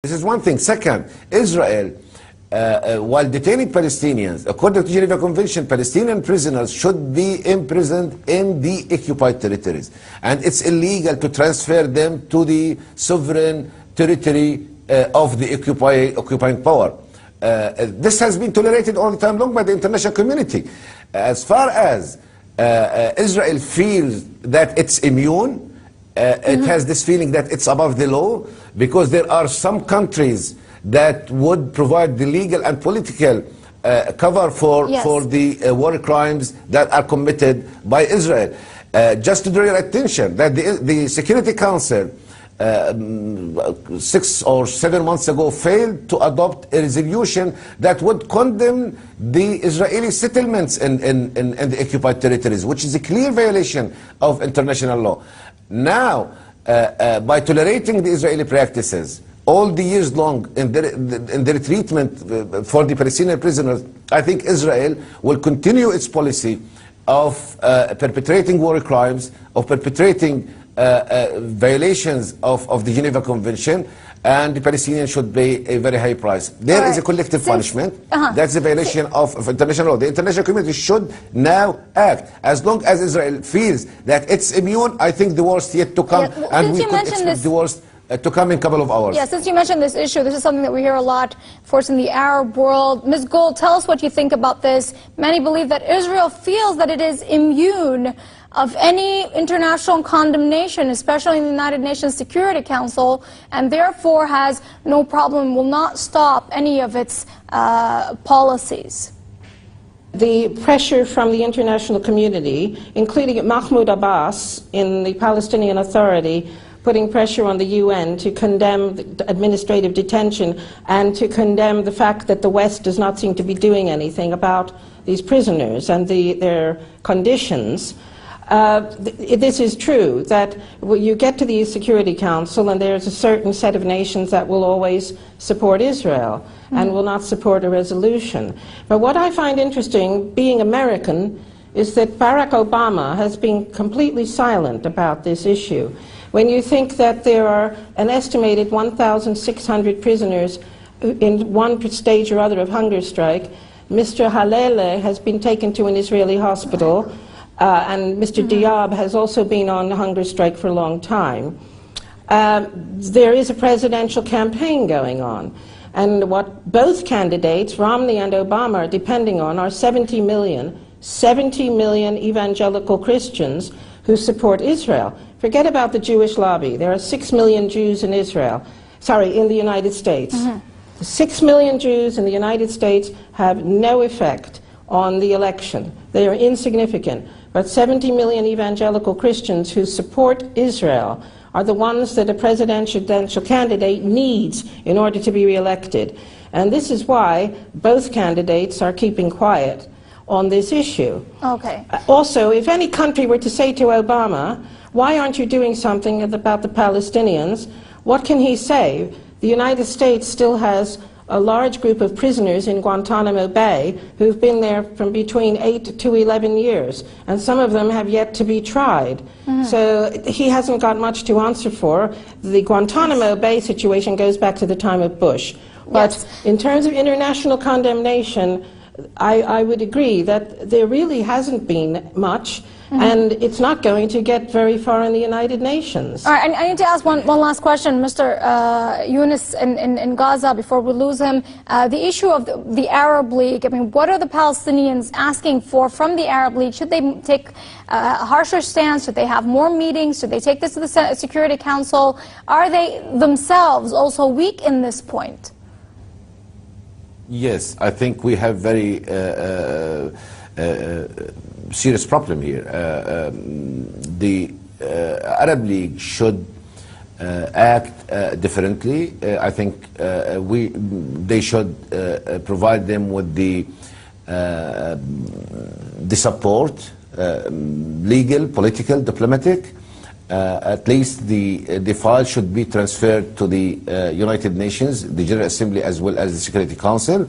This is one thing. Second, Israel, while detaining Palestinians, according to the Geneva Convention, Palestinian prisoners should be imprisoned in the occupied territories. And it's illegal to transfer them to the sovereign territory of the occupying power. This has been tolerated all the time long by the international community. As far as Israel feels that it's immune, it has this feeling that it's above the law, because there are some countries that would provide the legal and political cover for the war crimes that are committed by Israel. Just to draw your attention that the Security Council 6 or 7 months ago failed to adopt a resolution that would condemn the Israeli settlements in the occupied territories, which is a clear violation of international law. Now, by tolerating the Israeli practices all the years long in their treatment for the Palestinian prisoners, I think Israel will continue its policy of perpetrating war crimes, of perpetrating violations of the Geneva Convention, and the Palestinians should pay a very high price. There is a collective punishment. That's a violation of international law. The international community should now act. As long as Israel feels that it's immune, I think the worst yet to come, and we could expect the worst to come in a couple of hours. Yeah, since you mentioned this issue, this is something that we hear a lot, of course, in the Arab world. Ms. Gold, tell us what you think about this. Many believe that Israel feels that it is immune of any international condemnation, especially in the United Nations Security Council, and therefore has no problem, will not stop any of its policies. The pressure from the international community, including Mahmoud Abbas in the Palestinian Authority, putting pressure on the UN to condemn administrative detention and to condemn the fact that the West does not seem to be doing anything about these prisoners and their conditions. This is true, that you get to the Security Council and there's a certain set of nations that will always support Israel and will not support a resolution. But what I find interesting, being American, is that Barack Obama has been completely silent about this issue. When you think that there are an estimated 1,600 prisoners in one stage or other of hunger strike, Mr. Haniyeh has been taken to an Israeli hospital, and Mr. Diab has also been on hunger strike for a long time. There is a presidential campaign going on, and what both candidates, Romney and Obama, are depending on are 70 million evangelical Christians who support Israel. Forget about the Jewish lobby. There are 6 million Jews in Israel, in the United States. 6 million Jews in the United States have no effect on the election. They are insignificant. But 70 million evangelical Christians who support Israel are the ones that a presidential candidate needs in order to be reelected. And this is why both candidates are keeping quiet on this issue. Okay. Also, if any country were to say to Obama, why aren't you doing something about the Palestinians, what can he say? The United States still has a large group of prisoners in Guantanamo Bay who've been there from between 8 to 11 years, and some of them have yet to be tried. So he hasn't got much to answer for. The Guantanamo Bay situation goes back to the time of Bush. But in terms of international condemnation, I would agree that there really hasn't been much, and it's not going to get very far in the United Nations. All right, I need to ask one last question, Mr. Yunus in Gaza, before we lose him. The issue of the Arab League, I mean, what are the Palestinians asking for from the Arab League? Should they take a harsher stance? Should they have more meetings? Should they take this to the Security Council? Are they themselves also weak in this point? Yes, I think we have very serious problem here. The Arab League should act differently. I think they should provide them with the support, legal, political, diplomatic. At least the file should be transferred to the United Nations, the General Assembly, as well as the Security Council,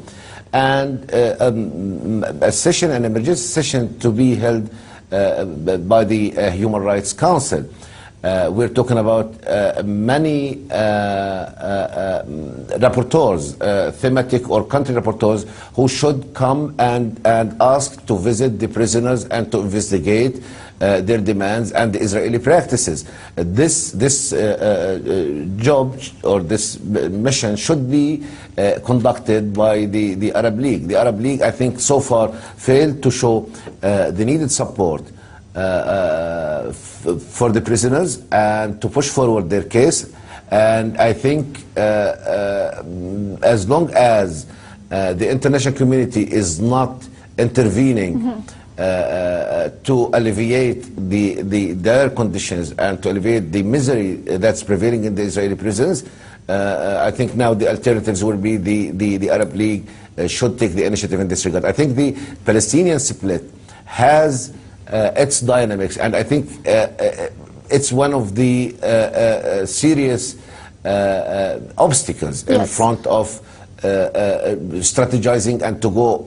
and a session, an emergency session, to be held by the Human Rights Council. We're talking about many rapporteurs, thematic or country rapporteurs, who should come and ask to visit the prisoners and to investigate their demands and the Israeli practices. This job or this mission should be conducted by the Arab League. The Arab League, I think, so far failed to show the needed support for the prisoners and to push forward their case. And I think as long as the international community is not intervening to alleviate their conditions and to alleviate the misery that's prevailing in the Israeli prisons, I think now the alternatives will be the Arab League should take the initiative in this regard. I think the Palestinian split has its dynamics, and I think it's one of the serious obstacles in front of strategizing and to go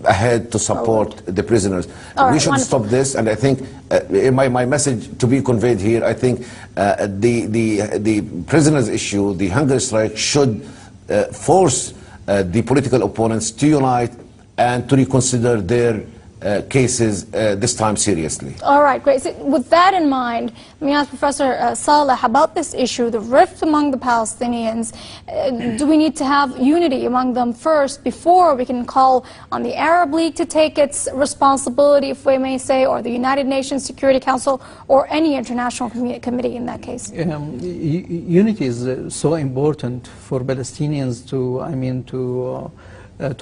ahead to support the prisoners. We should stop this, and I think my message to be conveyed here, I think the prisoners issue, the hunger strike, should force the political opponents to unite and to reconsider their cases this time seriously. All right, great. So with that in mind, let me ask Professor Saleh about this issue, the rift among the Palestinians. Do we need to have unity among them first before we can call on the Arab League to take its responsibility, if we may say, or the United Nations Security Council, or any international committee in that case? Unity is so important for Palestinians to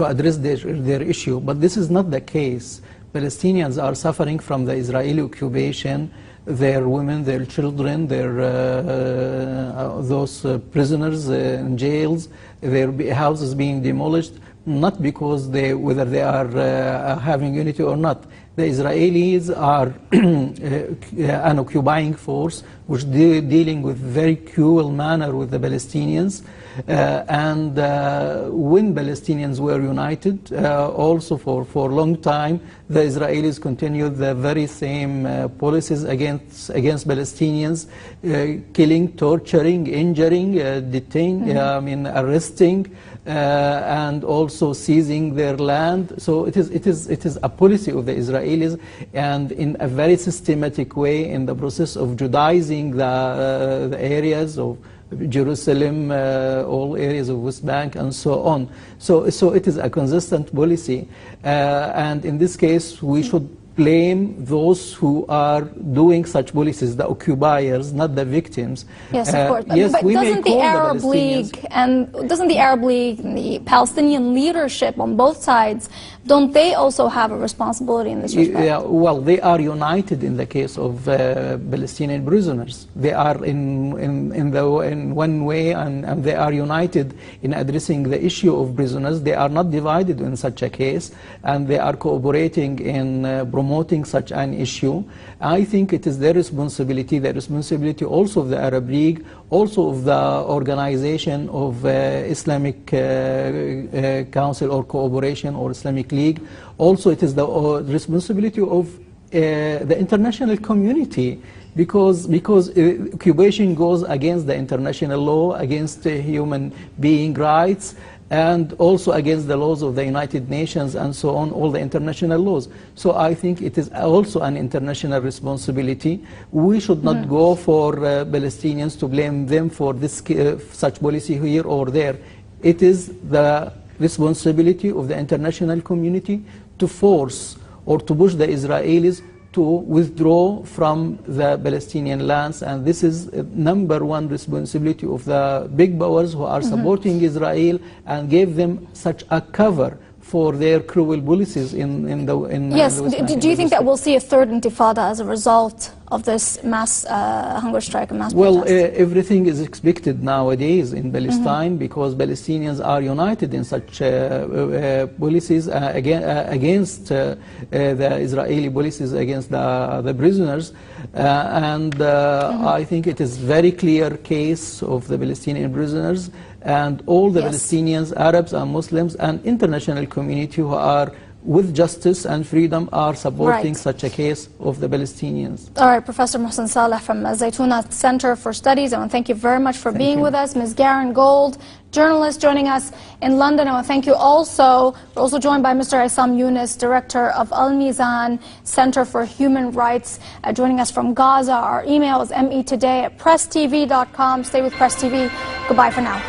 address their issue, but this is not the case. Palestinians are suffering from the Israeli occupation. Their women, their children, those prisoners in jails, their houses being demolished, not because whether they are having unity or not. The Israelis are an occupying force which dealing with very cruel manner with the Palestinians. And when Palestinians were united, also for a long time, the Israelis continued the very same policies against Palestinians, killing, torturing, injuring, detaining, arresting, and also seizing their land. So it is a policy of the Israelis, and in a very systematic way, in the process of Judaizing the areas of Jerusalem, all areas of West Bank, and so on. So it is a consistent policy, and in this case we should blame those who are doing such policies, the occupiers, not the victims. Yes, of course. Yes, but doesn't the Arab League and the Palestinian leadership on both sides, don't they also have a responsibility in this respect? Yeah, well, they are united in the case of Palestinian prisoners. They are in one way, and they are united in addressing the issue of prisoners. They are not divided in such a case, and they are cooperating in promoting such an issue. I think it is their responsibility, the responsibility also of the Arab League, also of the organization of Islamic Council or Cooperation or Islamic League. Also it is the responsibility of the international community, because occupation goes against the international law, against human being rights, and also against the laws of the United Nations and so on, all the international laws. So I think it is also an international responsibility. We should not go for Palestinians to blame them for this such policy here or there. It is the responsibility of the international community to force or to push the Israelis to withdraw from the Palestinian lands, and this is #1 responsibility of the big powers who are supporting Israel and gave them such a cover for their cruel policies in the Yes, do you think that we'll see a third intifada as a result of this mass hunger strike and mass protest? Well, everything is expected nowadays in Palestine because Palestinians are united in such policies against the Israeli policies against the prisoners, and I think it is very clear case of the Palestinian prisoners, and all the Palestinians, Arabs and Muslims and international community who are with justice and freedom are supporting Right. such a case of the Palestinians. All right, Professor Mohsen Saleh from Zaytuna Center for Studies, I want to thank you very much for being you. with us. Ms. Garen Gold, journalist joining us in London. I want to thank you also. We're also joined by Mr. Isam Yunus, director of Al Mizan Center for Human Rights, joining us from Gaza. Our email is metoday@presstv.com. Stay with Press TV. Goodbye for now.